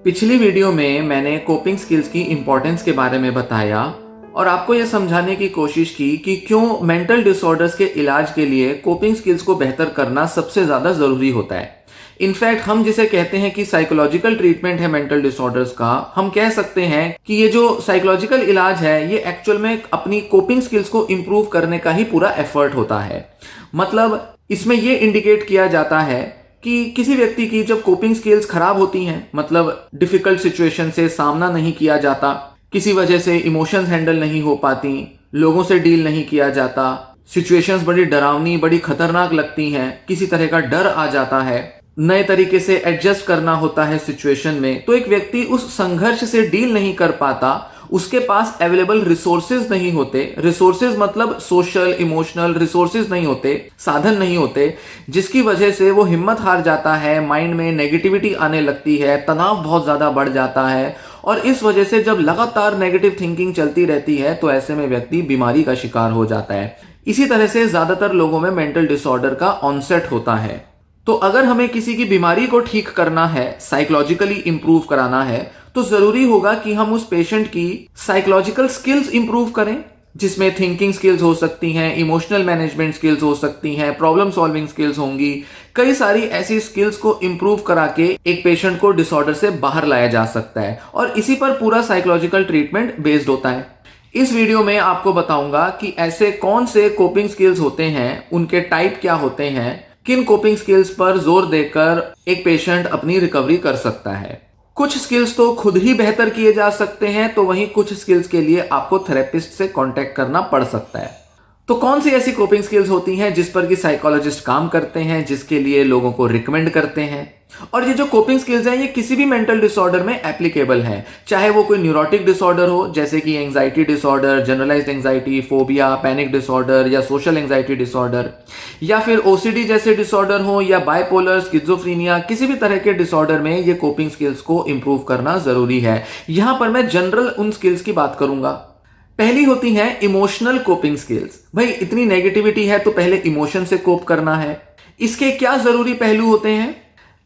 पिछली वीडियो में मैंने कोपिंग स्किल्स की इम्पोर्टेंस के बारे में बताया और आपको यह समझाने की कोशिश की कि क्यों मेंटल डिसऑर्डर्स के इलाज के लिए कोपिंग स्किल्स को बेहतर करना सबसे ज़्यादा ज़रूरी होता है। इनफैक्ट हम जिसे कहते हैं कि साइकोलॉजिकल ट्रीटमेंट है मेंटल डिसऑर्डर्स का, हम कह सकते हैं कि ये जो साइकोलॉजिकल इलाज है ये एक्चुअल में अपनी कोपिंग स्किल्स को इम्प्रूव करने का ही पूरा एफर्ट होता है। मतलब इसमें ये इंडिकेट किया जाता है कि किसी व्यक्ति की जब कोपिंग स्किल्स खराब होती हैं, मतलब डिफिकल्ट सिचुएशन से सामना नहीं किया जाता, किसी वजह से इमोशंस हैंडल नहीं हो पाती, लोगों से डील नहीं किया जाता, सिचुएशंस बड़ी डरावनी बड़ी खतरनाक लगती हैं, किसी तरह का डर आ जाता है, नए तरीके से एडजस्ट करना होता है सिचुएशन में, तो एक व्यक्ति उस संघर्ष से डील नहीं कर पाता, उसके पास अवेलेबल रिसोर्सेज नहीं होते। रिसोर्सेज मतलब सोशल इमोशनल रिसोर्सेज नहीं होते, साधन नहीं होते, जिसकी वजह से वो हिम्मत हार जाता है, माइंड में नेगेटिविटी आने लगती है, तनाव बहुत ज्यादा बढ़ जाता है और इस वजह से जब लगातार नेगेटिव थिंकिंग चलती रहती है तो ऐसे में व्यक्ति बीमारी का शिकार हो जाता है। इसी तरह से ज्यादातर लोगों में मेंटल डिसऑर्डर का ऑनसेट होता है। तो अगर हमें किसी की बीमारी को ठीक करना है, साइकोलॉजिकली इंप्रूव कराना है, तो जरूरी होगा कि हम उस पेशेंट की साइकोलॉजिकल स्किल्स इंप्रूव करें, जिसमें थिंकिंग स्किल्स हो सकती हैं, इमोशनल मैनेजमेंट स्किल्स हो सकती हैं, प्रॉब्लम सॉल्विंग स्किल्स होंगी। कई सारी ऐसी स्किल्स को इंप्रूव करा के एक पेशेंट को डिसऑर्डर से बाहर लाया जा सकता है और इसी पर पूरा साइकोलॉजिकल ट्रीटमेंट बेस्ड होता है। इस वीडियो में आपको बताऊंगा कि ऐसे कौन से कोपिंग स्किल्स होते हैं, उनके टाइप क्या होते हैं, किन कोपिंग स्किल्स पर जोर देकर एक पेशेंट अपनी रिकवरी कर सकता है। कुछ स्किल्स तो खुद ही बेहतर किए जा सकते हैं, तो वहीं कुछ स्किल्स के लिए आपको थेरेपिस्ट से कांटेक्ट करना पड़ सकता है। तो कौन सी ऐसी कोपिंग स्किल्स होती हैं जिस पर कि साइकोलॉजिस्ट काम करते हैं, जिसके लिए लोगों को रिकमेंड करते हैं, और ये जो कोपिंग स्किल्स हैं ये किसी भी मेंटल डिसऑर्डर में एप्लीकेबल हैं, चाहे वो कोई न्यूरोटिक डिसऑर्डर हो जैसे कि anxiety disorder, generalised anxiety, phobia, panic disorder या सोशल एंजाइटी डिसऑर्डर, या फिर ओसीडी जैसे डिसऑर्डर हो, या बाइपोलर, स्किज़ोफ्रेनिया, किसी भी तरह के डिसऑर्डर में ये कोपिंग स्किल्स को इंप्रूव करना जरूरी है। यहां पर मैं जनरल उन स्किल्स की बात करूंगा। पहली होती है इमोशनल कोपिंग स्किल्स। भाई इतनी नेगेटिविटी है तो पहले इमोशन से कोप करना है। इसके क्या जरूरी पहलू होते हैं?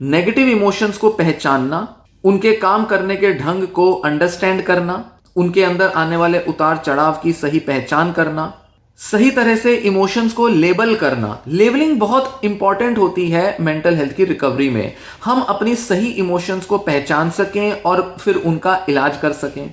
नेगेटिव इमोशंस को पहचानना, उनके काम करने के ढंग को अंडरस्टैंड करना, उनके अंदर आने वाले उतार चढ़ाव की सही पहचान करना, सही तरह से इमोशंस को लेबल करना। लेबलिंग बहुत इंपॉर्टेंट होती है मेंटल हेल्थ की रिकवरी में। हम अपनी सही इमोशंस को पहचान सकें और फिर उनका इलाज कर सकें।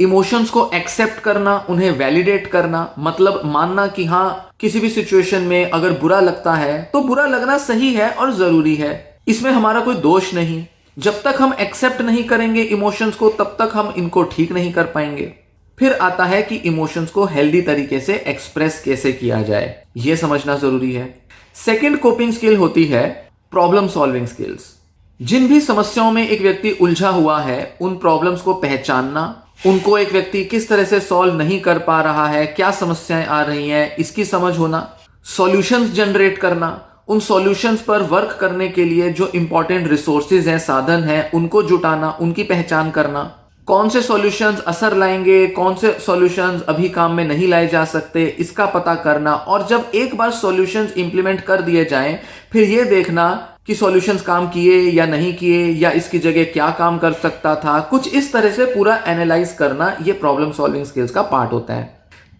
इमोशंस को एक्सेप्ट करना, उन्हें वैलिडेट करना, मतलब मानना कि हाँ किसी भी सिचुएशन में अगर बुरा लगता है तो बुरा लगना सही है और जरूरी है, इसमें हमारा कोई दोष नहीं। जब तक हम एक्सेप्ट नहीं करेंगे इमोशंस को तब तक हम इनको ठीक नहीं कर पाएंगे। फिर आता है कि इमोशंस को हेल्दी तरीके से एक्सप्रेस कैसे किया जाए, यह समझना जरूरी है। सेकेंड कोपिंग स्किल होती है प्रॉब्लम सॉल्विंग स्किल्स। जिन भी समस्याओं में एक व्यक्ति उलझा हुआ है उन प्रॉब्लम्स को पहचानना, उनको एक व्यक्ति किस तरह से सॉल्व नहीं कर पा रहा है, क्या समस्याएं आ रही हैं, इसकी समझ होना, सॉल्यूशंस जनरेट करना, उन सॉल्यूशंस पर वर्क करने के लिए जो इंपॉर्टेंट रिसोर्सेज हैं, साधन हैं, उनको जुटाना, उनकी पहचान करना, कौन से सॉल्यूशंस असर लाएंगे, कौन से सॉल्यूशंस अभी काम में नहीं लाए जा सकते, इसका पता करना। और जब एक बार सॉल्यूशंस इंप्लीमेंट कर दिए जाएं फिर यह देखना कि सॉल्यूशंस काम किए या नहीं किए, या इसकी जगह क्या काम कर सकता था। कुछ इस तरह से पूरा एनालाइज करना, यह प्रॉब्लम सॉल्विंग स्किल्स का पार्ट होता है।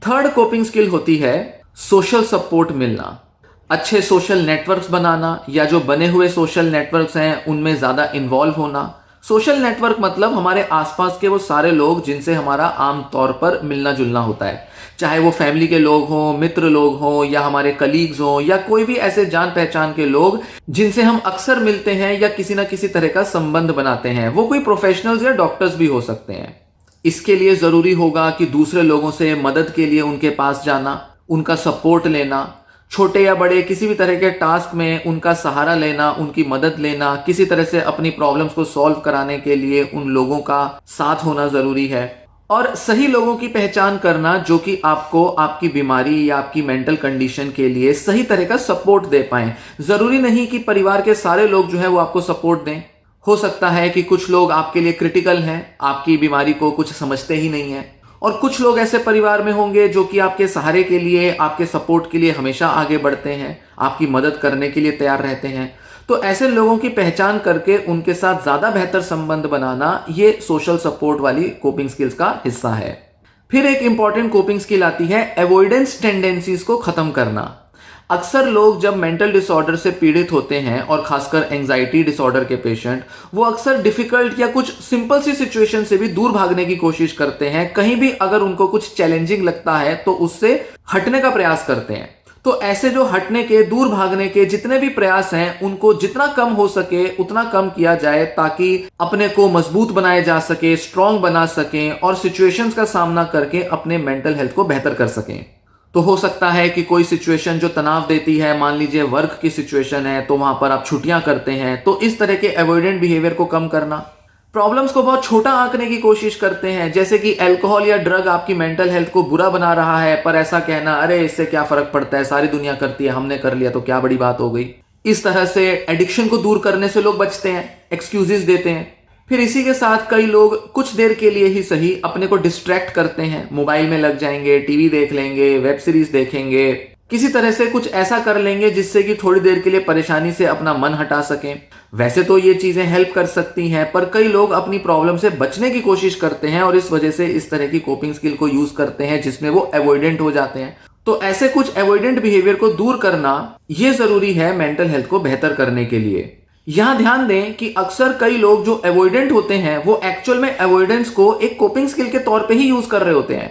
थर्ड कोपिंग स्किल होती है सोशल सपोर्ट मिलना, अच्छे सोशल नेटवर्क्स बनाना, या जो बने हुए सोशल नेटवर्क्स हैं उनमें ज्यादा इन्वॉल्व होना। सोशल नेटवर्क मतलब हमारे आसपास के वो सारे लोग जिनसे हमारा आम तौर पर मिलना जुलना होता है, चाहे वो फैमिली के लोग हों, मित्र लोग हों, या हमारे कलीग्स हों, या कोई भी ऐसे जान पहचान के लोग जिनसे हम अक्सर मिलते हैं या किसी ना किसी तरह का संबंध बनाते हैं। वो कोई प्रोफेशनल्स या डॉक्टर्स भी हो सकते हैं। इसके लिए जरूरी होगा कि दूसरे लोगों से मदद के लिए उनके पास जाना, उनका सपोर्ट लेना, छोटे या बड़े किसी भी तरह के टास्क में उनका सहारा लेना, उनकी मदद लेना, किसी तरह से अपनी प्रॉब्लम्स को सॉल्व कराने के लिए उन लोगों का साथ होना जरूरी है। और सही लोगों की पहचान करना जो कि आपको आपकी बीमारी या आपकी मेंटल कंडीशन के लिए सही तरह का सपोर्ट दे पाएं। जरूरी नहीं कि परिवार के सारे लोग जो है वो आपको सपोर्ट दें। हो सकता है कि कुछ लोग आपके लिए क्रिटिकल हैं, आपकी बीमारी को कुछ समझते ही नहीं है, और कुछ लोग ऐसे परिवार में होंगे जो कि आपके सहारे के लिए, आपके सपोर्ट के लिए हमेशा आगे बढ़ते हैं, आपकी मदद करने के लिए तैयार रहते हैं। तो ऐसे लोगों की पहचान करके उनके साथ ज्यादा बेहतर संबंध बनाना, ये सोशल सपोर्ट वाली कोपिंग स्किल्स का हिस्सा है। फिर एक इंपॉर्टेंट कोपिंग स्किल आती है अवॉइडेंस टेंडेंसीज को खत्म करना। अक्सर लोग जब मेंटल डिसऑर्डर से पीड़ित होते हैं, और खासकर एंजाइटी डिसऑर्डर के पेशेंट, वो अक्सर डिफिकल्ट या कुछ सिंपल सी सिचुएशन से भी दूर भागने की कोशिश करते हैं। कहीं भी अगर उनको कुछ चैलेंजिंग लगता है तो उससे हटने का प्रयास करते हैं। तो ऐसे जो हटने के, दूर भागने के जितने भी प्रयास हैं, उनको जितना कम हो सके उतना कम किया जाए, ताकि अपने को मजबूत बनाया जा सके, स्ट्रांग बना सकें और सिचुएशंस का सामना करके अपने मेंटल हेल्थ को बेहतर कर सकें। तो हो सकता है कि कोई सिचुएशन जो तनाव देती है, मान लीजिए वर्क की सिचुएशन है, तो वहां पर आप छुट्टियां करते हैं। तो इस तरह के अवॉइडेंट बिहेवियर को कम करना। प्रॉब्लम्स को बहुत छोटा आंकने की कोशिश करते हैं, जैसे कि अल्कोहल या ड्रग आपकी मेंटल हेल्थ को बुरा बना रहा है, पर ऐसा कहना, अरे इससे क्या फर्क पड़ता है, सारी दुनिया करती है, हमने कर लिया तो क्या बड़ी बात हो गई। इस तरह से एडिक्शन को दूर करने से लोग बचते हैं, एक्सक्यूजेस देते हैं। फिर इसी के साथ कई लोग कुछ देर के लिए ही सही अपने को डिस्ट्रैक्ट करते हैं, मोबाइल में लग जाएंगे, टीवी देख लेंगे, वेब सीरीज देखेंगे, किसी तरह से कुछ ऐसा कर लेंगे जिससे कि थोड़ी देर के लिए परेशानी से अपना मन हटा सकें। वैसे तो ये चीजें हेल्प कर सकती हैं, पर कई लोग अपनी प्रॉब्लम से बचने की कोशिश करते हैं और इस वजह से इस तरह की कोपिंग स्किल को यूज करते हैं जिसमें वो अवॉइडेंट हो जाते हैं। तो ऐसे कुछ अवॉइडेंट बिहेवियर को दूर करना ये जरूरी है मेंटल हेल्थ को बेहतर करने के लिए। यहां ध्यान दें कि अक्सर कई लोग जो अवॉइडेंट होते हैं वो एक्चुअल में अवॉइडेंस को एक कोपिंग स्किल के तौर पे ही यूज कर रहे होते हैं,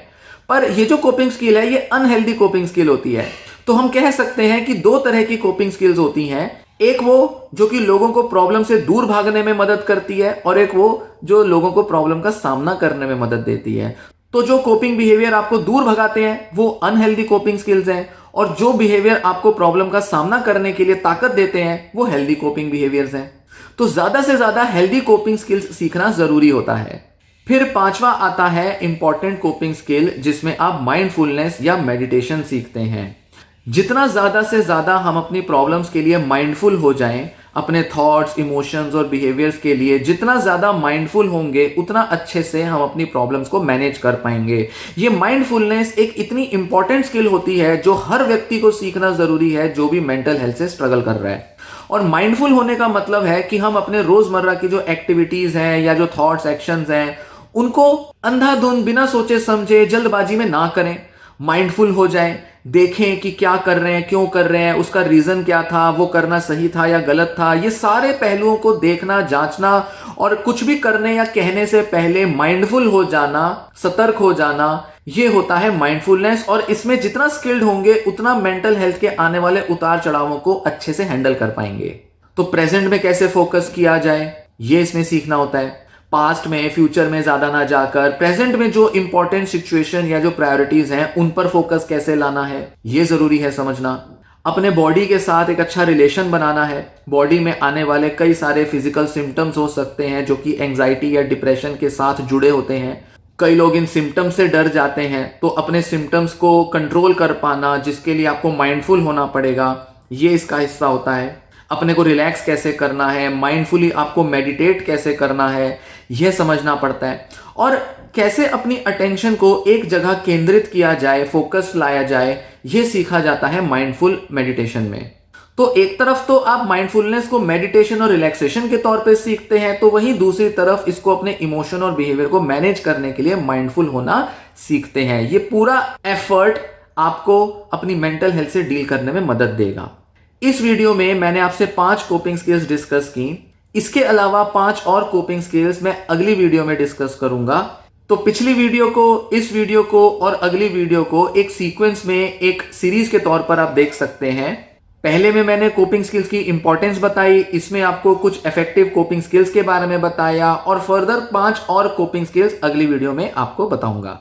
पर ये जो कोपिंग स्किल है ये अनहेल्दी कोपिंग स्किल होती है। तो हम कह सकते हैं कि दो तरह की कोपिंग स्किल्स होती हैं, एक वो जो कि लोगों को प्रॉब्लम से दूर भागने में मदद करती है, और एक वो जो लोगों को प्रॉब्लम का सामना करने में मदद देती है। तो जो कोपिंग बिहेवियर आपको दूर भगाते हैं वो अनहेल्दी कोपिंग स्किल्स हैं, और जो बिहेवियर आपको प्रॉब्लम का सामना करने के लिए ताकत देते हैं वो हेल्दी कोपिंग बिहेवियर्स हैं। तो ज्यादा से ज्यादा हेल्दी कोपिंग स्किल्स सीखना जरूरी होता है। फिर पांचवा आता है इंपॉर्टेंट कोपिंग स्किल, जिसमें आप माइंडफुलनेस या मेडिटेशन सीखते हैं। जितना ज्यादा से ज्यादा हम अपनी प्रॉब्लम्स के लिए माइंडफुल हो जाएं, अपने थॉट्स, इमोशंस और बिहेवियर्स के लिए जितना ज्यादा माइंडफुल होंगे उतना अच्छे से हम अपनी प्रॉब्लम्स को मैनेज कर पाएंगे। ये माइंडफुलनेस एक इतनी इंपॉर्टेंट स्किल होती है जो हर व्यक्ति को सीखना जरूरी है जो भी मेंटल हेल्थ से स्ट्रगल कर रहा है। और माइंडफुल होने का मतलब है कि हम अपने रोजमर्रा की जो एक्टिविटीज हैं या जो थॉट्स, एक्शंस हैं, उनको अंधाधुंध बिना सोचे समझे जल्दबाजी में ना करें। माइंडफुल हो जाएं, देखें कि क्या कर रहे हैं, क्यों कर रहे हैं, उसका रीजन क्या था, वो करना सही था या गलत था। ये सारे पहलुओं को देखना, जांचना, और कुछ भी करने या कहने से पहले माइंडफुल हो जाना, सतर्क हो जाना, ये होता है माइंडफुलनेस। और इसमें जितना स्किल्ड होंगे उतना मेंटल हेल्थ के आने वाले उतार चढ़ावों को अच्छे से हैंडल कर पाएंगे। तो प्रेजेंट में कैसे फोकस किया जाए, ये इसमें सीखना होता है। पास्ट में, फ्यूचर में ज्यादा ना जाकर प्रेजेंट में जो इंपॉर्टेंट सिचुएशन या जो प्रायोरिटीज हैं उन पर फोकस कैसे लाना है, ये जरूरी है समझना। अपने बॉडी के साथ एक अच्छा रिलेशन बनाना है। बॉडी में आने वाले कई सारे फिजिकल सिम्टम्स हो सकते हैं जो कि एंजाइटी या डिप्रेशन के साथ जुड़े होते हैं। कई लोग इन सिम्टम्स से डर जाते हैं, तो अपने सिम्टम्स को कंट्रोल कर पाना, जिसके लिए आपको माइंडफुल होना पड़ेगा, ये इसका हिस्सा होता है। अपने को रिलैक्स कैसे करना है, माइंडफुली आपको मेडिटेट कैसे करना है, यह समझना पड़ता है। और कैसे अपनी अटेंशन को एक जगह केंद्रित किया जाए, फोकस लाया जाए, यह सीखा जाता है माइंडफुल मेडिटेशन में। तो एक तरफ तो आप माइंडफुलनेस को मेडिटेशन और रिलैक्सेशन के तौर पे सीखते हैं, तो वहीं दूसरी तरफ इसको अपने इमोशन और बिहेवियर को मैनेज करने के लिए माइंडफुल होना सीखते हैं। ये पूरा एफर्ट आपको अपनी मेंटल हेल्थ से डील करने में मदद देगा। इस वीडियो में मैंने आपसे 5 कोपिंग स्किल्स डिस्कस की। इसके अलावा 5 और कोपिंग स्किल्स मैं अगली वीडियो में डिस्कस करूंगा। तो पिछली वीडियो को, इस वीडियो को और अगली वीडियो को एक सीक्वेंस में, एक सीरीज के तौर पर आप देख सकते हैं। पहले में मैंने कोपिंग स्किल्स की इंपॉर्टेंस बताई, इसमें आपको कुछ इफेक्टिव कोपिंग स्किल्स के बारे में बताया, और फर्दर 5 और कोपिंग स्किल्स अगली वीडियो में आपको बताऊंगा।